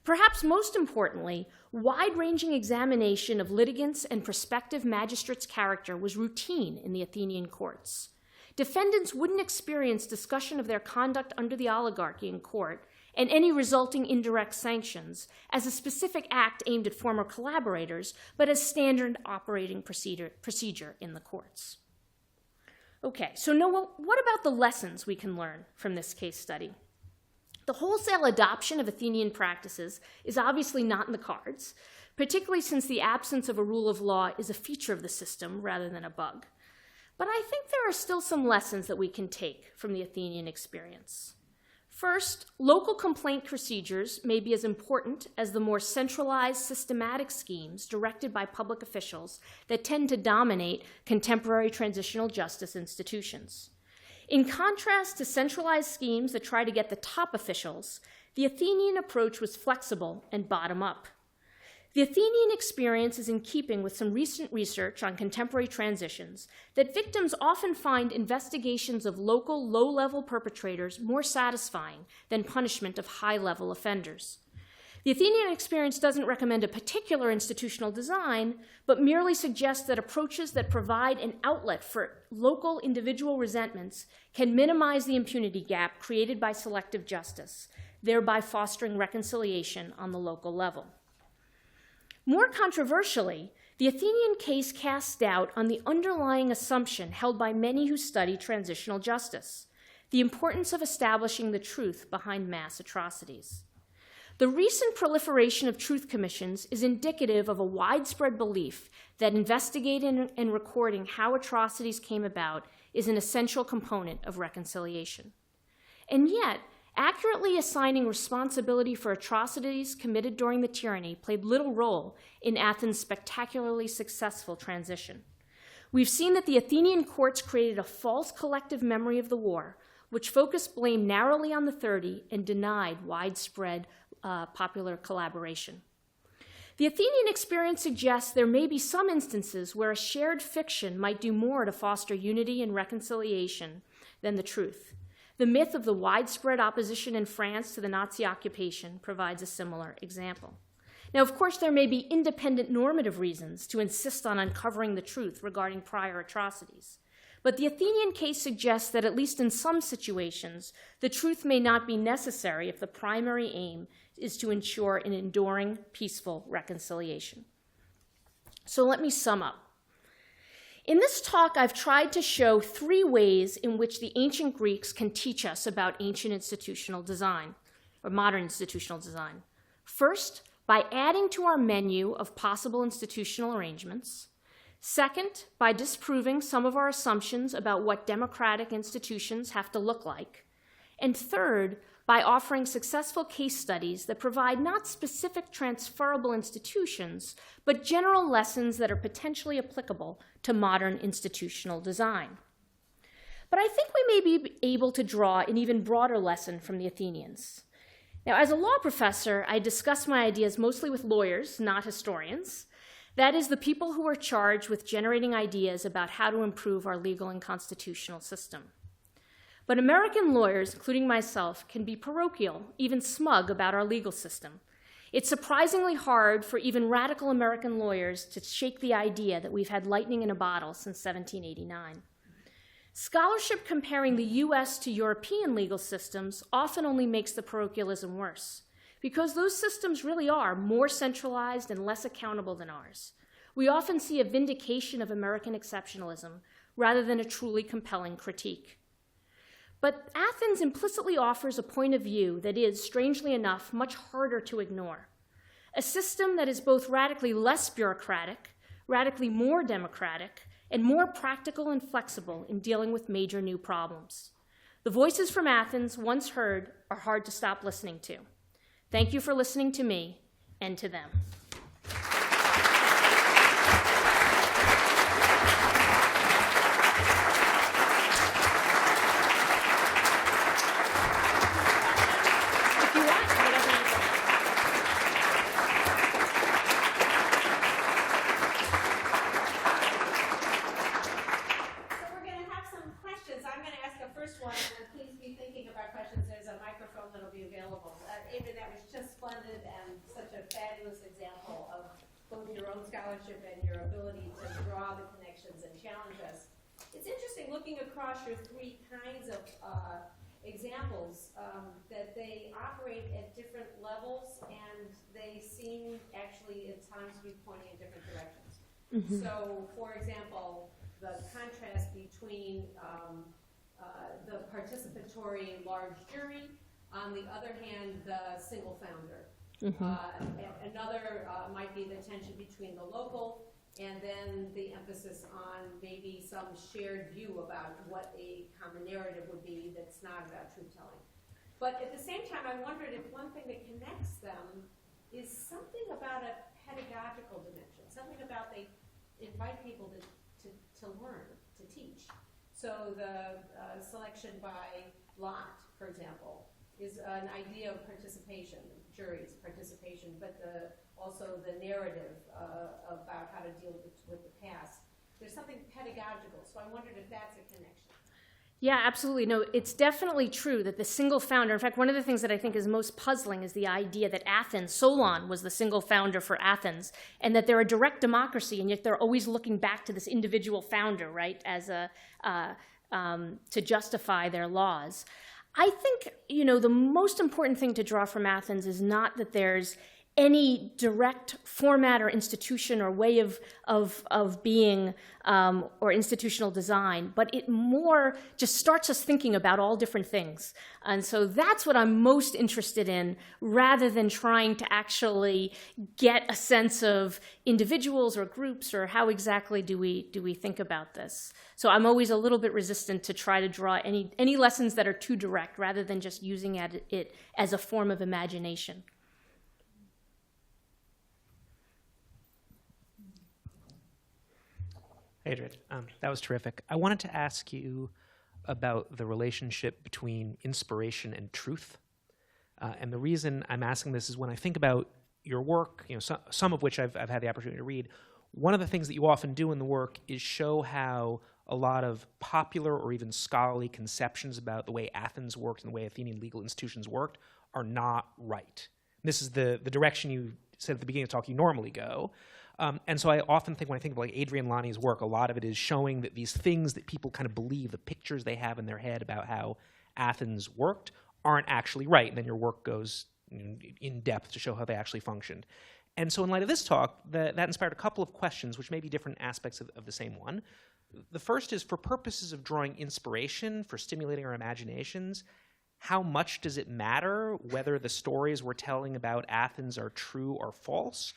Perhaps most importantly, wide-ranging examination of litigants' and prospective magistrates' character was routine in the Athenian courts. Defendants wouldn't experience discussion of their conduct under the oligarchy in court and any resulting indirect sanctions as a specific act aimed at former collaborators, but as standard operating procedure in the courts. Okay, so Noah, what about the lessons we can learn from this case study? The wholesale adoption of Athenian practices is obviously not in the cards, particularly since the absence of a rule of law is a feature of the system rather than a bug. But I think there are still some lessons that we can take from the Athenian experience. First, local complaint procedures may be as important as the more centralized systematic schemes directed by public officials that tend to dominate contemporary transitional justice institutions. In contrast to centralized schemes that try to get the top officials, the Athenian approach was flexible and bottom-up. The Athenian experience is in keeping with some recent research on contemporary transitions that victims often find investigations of local low-level perpetrators more satisfying than punishment of high-level offenders. The Athenian experience doesn't recommend a particular institutional design, but merely suggests that approaches that provide an outlet for local individual resentments can minimize the impunity gap created by selective justice, thereby fostering reconciliation on the local level. More controversially, the Athenian case casts doubt on the underlying assumption held by many who study transitional justice, the importance of establishing the truth behind mass atrocities. The recent proliferation of truth commissions is indicative of a widespread belief that investigating and recording how atrocities came about is an essential component of reconciliation. And yet, accurately assigning responsibility for atrocities committed during the tyranny played little role in Athens' spectacularly successful transition. We've seen that the Athenian courts created a false collective memory of the war, which focused blame narrowly on the 30 and denied widespread popular collaboration. The Athenian experience suggests there may be some instances where a shared fiction might do more to foster unity and reconciliation than the truth. The myth of the widespread opposition in France to the Nazi occupation provides a similar example. Now, of course, there may be independent normative reasons to insist on uncovering the truth regarding prior atrocities. But the Athenian case suggests that at least in some situations, the truth may not be necessary if the primary aim is to ensure an enduring, peaceful reconciliation. So let me sum up. In this talk, I've tried to show 3 ways in which the ancient Greeks can teach us about ancient institutional design, or modern institutional design. First, by adding to our menu of possible institutional arrangements. Second, by disproving some of our assumptions about what democratic institutions have to look like. And third, by offering successful case studies that provide not specific transferable institutions, but general lessons that are potentially applicable to modern institutional design. But I think we may be able to draw an even broader lesson from the Athenians. Now, as a law professor, I discuss my ideas mostly with lawyers, not historians. That is, the people who are charged with generating ideas about how to improve our legal and constitutional system. But American lawyers, including myself, can be parochial, even smug about our legal system. It's surprisingly hard for even radical American lawyers to shake the idea that we've had lightning in a bottle since 1789. Scholarship comparing the US to European legal systems often only makes the parochialism worse, because those systems really are more centralized and less accountable than ours. We often see a vindication of American exceptionalism rather than a truly compelling critique. But Athens implicitly offers a point of view that is, strangely enough, much harder to ignore. A system that is both radically less bureaucratic, radically more democratic, and more practical and flexible in dealing with major new problems. The voices from Athens, once heard, are hard to stop listening to. Thank you for listening to me and to them. Adriaan, that was just splendid and such a fabulous example of both your own scholarship and your ability to draw the connections and challenge us. It's interesting looking across your three kinds of examples that they operate at different levels and they seem actually at times to be pointing in different directions. Mm-hmm. So, for example, the contrast between the participatory large jury, on the other hand, the single founder. Mm-hmm. Another might be the tension between the local and then the emphasis on maybe some shared view about what a common narrative would be that's not about truth-telling. But at the same time, I wondered if one thing that connects them is something about a pedagogical dimension, something about they invite people to learn, to teach. So the selection by lot, for example, is an idea of participation, juries, participation, but also the narrative about how to deal with the past. There's something pedagogical, so I wondered if that's a connection. Yeah, absolutely. No, it's definitely true that the single founder, in fact, one of the things that I think is most puzzling is the idea that Athens, Solon was the single founder for Athens, and that they're a direct democracy, and yet they're always looking back to this individual founder, right, as to justify their laws. I think, the most important thing to draw from Athens is not that there's any direct format or institution or way of being or institutional design, but it more just starts us thinking about all different things. And so that's what I'm most interested in, rather than trying to actually get a sense of individuals or groups or how exactly do we think about this. So I'm always a little bit resistant to try to draw any lessons that are too direct, rather than just using it as a form of imagination. Adriaan, that was terrific. I wanted to ask you about the relationship between inspiration and truth. And the reason I'm asking this is when I think about your work, some of which I've had the opportunity to read, one of the things that you often do in the work is show how a lot of popular or even scholarly conceptions about the way Athens worked and the way Athenian legal institutions worked are not right. This is the direction you said at the beginning of the talk you normally go. And so I often think, when I think of like Adriaan Lanni's work, a lot of it is showing that these things that people kind of believe, the pictures they have in their head about how Athens worked, aren't actually right. And then your work goes in depth to show how they actually functioned. And so in light of this talk, that inspired a couple of questions, which may be different aspects of the same one. The first is, for purposes of drawing inspiration, for stimulating our imaginations, how much does it matter whether the stories we're telling about Athens are true or false?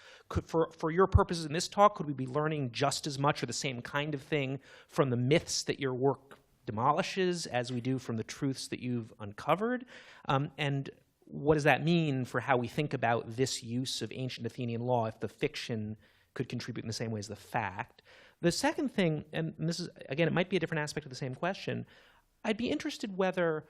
For your purposes in this talk, could we be learning just as much or the same kind of thing from the myths that your work demolishes as we do from the truths that you've uncovered? And what does that mean for how we think about this use of ancient Athenian law if the fiction could contribute in the same way as the fact? The second thing, and this is, again, it might be a different aspect of the same question, I'd be interested whether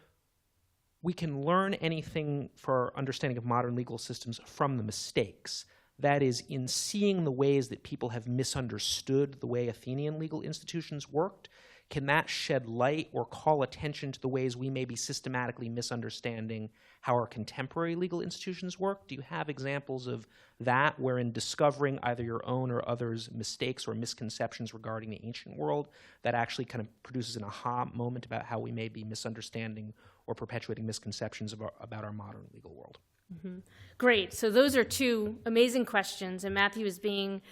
we can learn anything for our understanding of modern legal systems from the mistakes. That is, in seeing the ways that people have misunderstood the way Athenian legal institutions worked, can that shed light or call attention to the ways we may be systematically misunderstanding how our contemporary legal institutions work? Do you have examples of that, where in discovering either your own or others' mistakes or misconceptions regarding the ancient world, that actually kind of produces an aha moment about how we may be misunderstanding or perpetuating misconceptions about our modern legal world? Mm-hmm. Great. So those are two amazing questions, and Matthew is being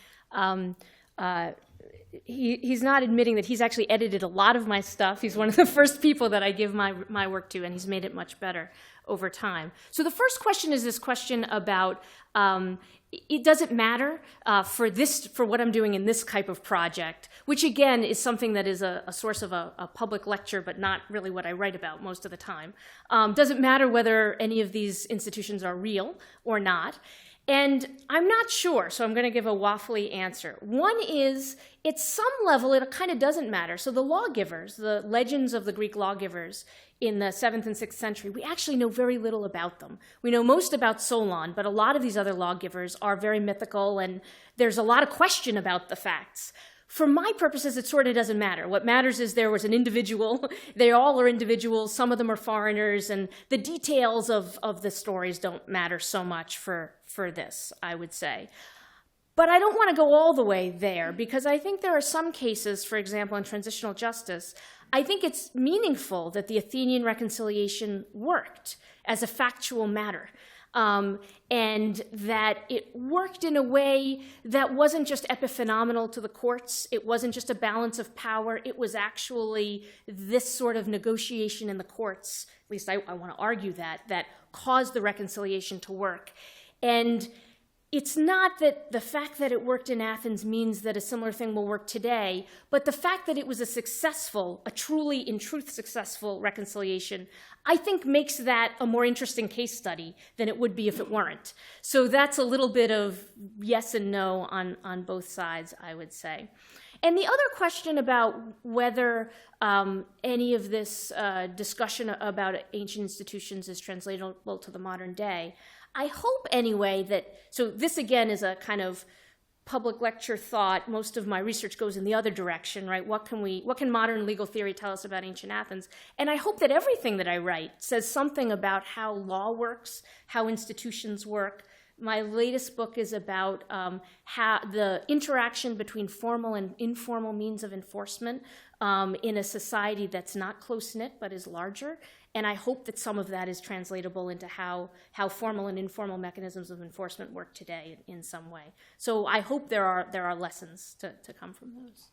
he's not admitting that he's actually edited a lot of my stuff. He's one of the first people that I give my work to, and he's made it much better over time. So the first question is this question about it doesn't matter for what I'm doing in this type of project, which again is something that is a source of a public lecture, but not really what I write about most of the time. Doesn't matter whether any of these institutions are real or not. And I'm not sure, so I'm going to give a waffly answer. One is, at some level, it kind of doesn't matter. So the lawgivers, the legends of the Greek lawgivers in the 7th and 6th century, we actually know very little about them. We know most about Solon, but a lot of these other lawgivers are very mythical, and there's a lot of question about the facts. For my purposes, it sort of doesn't matter. What matters is there was an individual. They all are individuals. Some of them are foreigners. And the details of the stories don't matter so much for this, I would say. But I don't want to go all the way there, because I think there are some cases, for example, in transitional justice, I think it's meaningful that the Athenian reconciliation worked as a factual matter. And that it worked in a way that wasn't just epiphenomenal to the courts. It wasn't just a balance of power. It was actually this sort of negotiation in the courts, at least I want to argue that caused the reconciliation to work. And it's not that the fact that it worked in Athens means that a similar thing will work today, but the fact that it was a truly, in truth, successful reconciliation, I think makes that a more interesting case study than it would be if it weren't. So that's a little bit of yes and no on both sides, I would say. And the other question about whether any of this discussion about ancient institutions is translatable to the modern day, I hope anyway so this again is a kind of public lecture thought. Most of my research goes in the other direction, right? What can modern legal theory tell us about ancient Athens? And I hope that everything that I write says something about how law works, how institutions work. My latest book is about how the interaction between formal and informal means of enforcement in a society that's not close-knit but is larger. And I hope that some of that is translatable into how formal and informal mechanisms of enforcement work today in some way. So I hope there are lessons to come from those.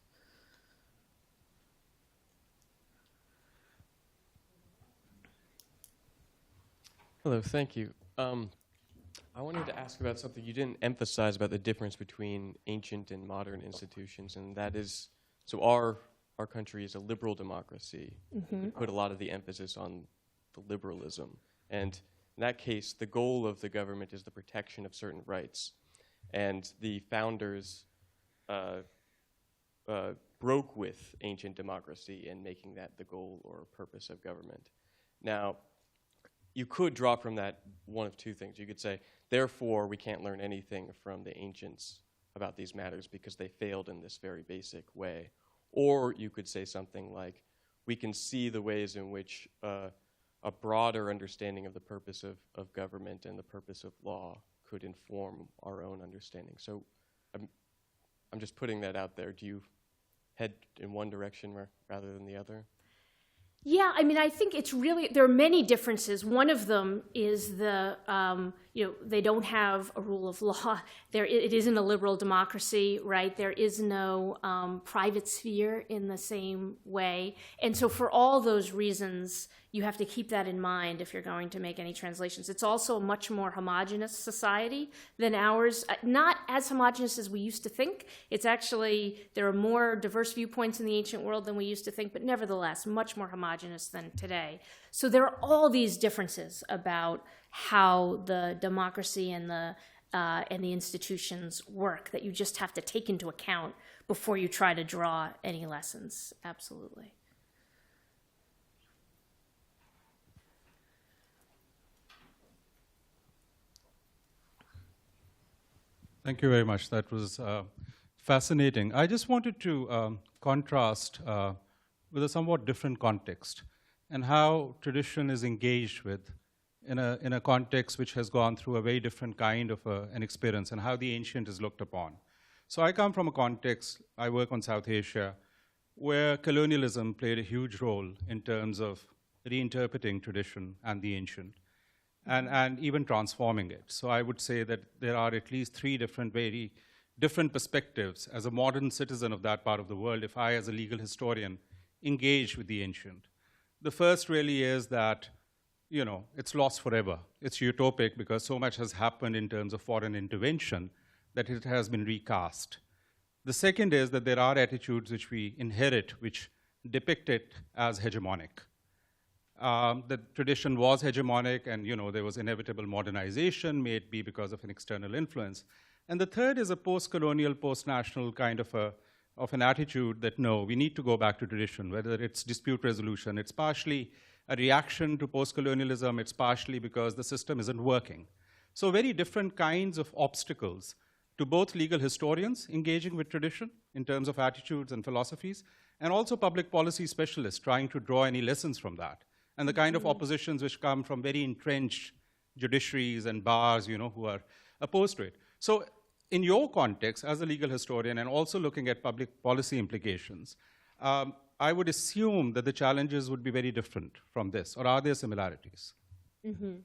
Hello, thank you. I wanted to ask about something you didn't emphasize about the difference between ancient and modern institutions, and that is, so our country is a liberal democracy. Mm-hmm. We put a lot of the emphasis on the liberalism. And in that case, the goal of the government is the protection of certain rights. And the founders broke with ancient democracy in making that the goal or purpose of government. Now, you could draw from that one of two things. You could say, therefore, we can't learn anything from the ancients about these matters because they failed in this very basic way. Or you could say something like, we can see the ways in which a broader understanding of the purpose of government and the purpose of law could inform our own understanding. So I'm just putting that out there. Do you head in one direction rather than the other? Yeah, I mean, I think it's really, there are many differences. One of them is they don't have a rule of law. It isn't a liberal democracy, right? There is no private sphere in the same way. And so for all those reasons, you have to keep that in mind if you're going to make any translations. It's also a much more homogeneous society than ours. Not as homogeneous as we used to think. It's actually, there are more diverse viewpoints in the ancient world than we used to think, but nevertheless, much more homogeneous than today. So there are all these differences about how the democracy and the institutions work that you just have to take into account before you try to draw any lessons. Absolutely. Thank you very much. That was fascinating. I just wanted to contrast with a somewhat different context and how tradition is engaged with in a context which has gone through a very different kind of an experience and how the ancient is looked upon. So I come from a context, I work on South Asia, where colonialism played a huge role in terms of reinterpreting tradition and the ancient. And even transforming it. So I would say that there are at least three different very different perspectives as a modern citizen of that part of the world if I, as a legal historian, engage with the ancient. The first really is that, you know, it's lost forever. It's utopic because so much has happened in terms of foreign intervention that it has been recast. The second is that there are attitudes which we inherit which depict it as hegemonic. The tradition was hegemonic, and you know, there was inevitable modernization, may it be because of an external influence. And the third is a post-colonial, post-national kind of an attitude that, no, we need to go back to tradition, whether it's dispute resolution. It's partially a reaction to post-colonialism. It's partially because the system isn't working. So very different kinds of obstacles to both legal historians engaging with tradition in terms of attitudes and philosophies, and also public policy specialists trying to draw any lessons from that, and the kind of oppositions which come from very entrenched judiciaries and bars, you know, who are opposed to it. So in your context, as a legal historian, and also looking at public policy implications, I would assume that the challenges would be very different from this, or are there similarities? Mm-hmm.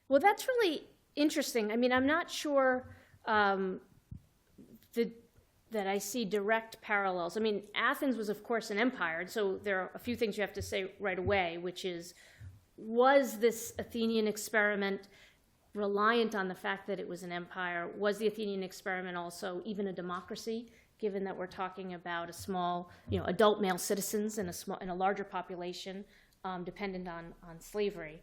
Well, that's really interesting. I mean, I'm not sure that I see direct parallels. I mean, Athens was, of course, an empire, and so there are a few things you have to say right away, which is, was this Athenian experiment reliant on the fact that it was an empire? Was the Athenian experiment also even a democracy, given that we're talking about a small, you know, adult male citizens in a larger population dependent on slavery?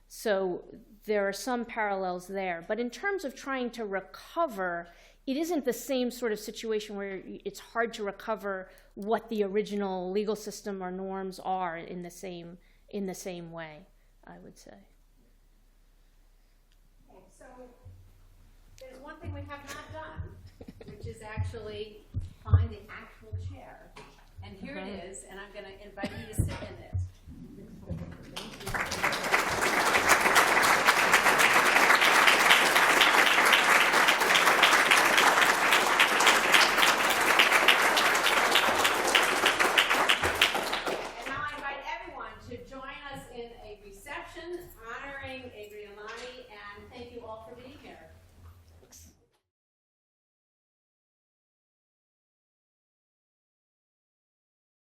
So there are some parallels there. But in terms of trying to recover, it isn't the same sort of situation where it's hard to recover what the original legal system or norms are in the same way, I would say. Okay, so there's one thing we have not done, which is actually find the actual chair. And here it is, and I'm going to invite you to sit in it.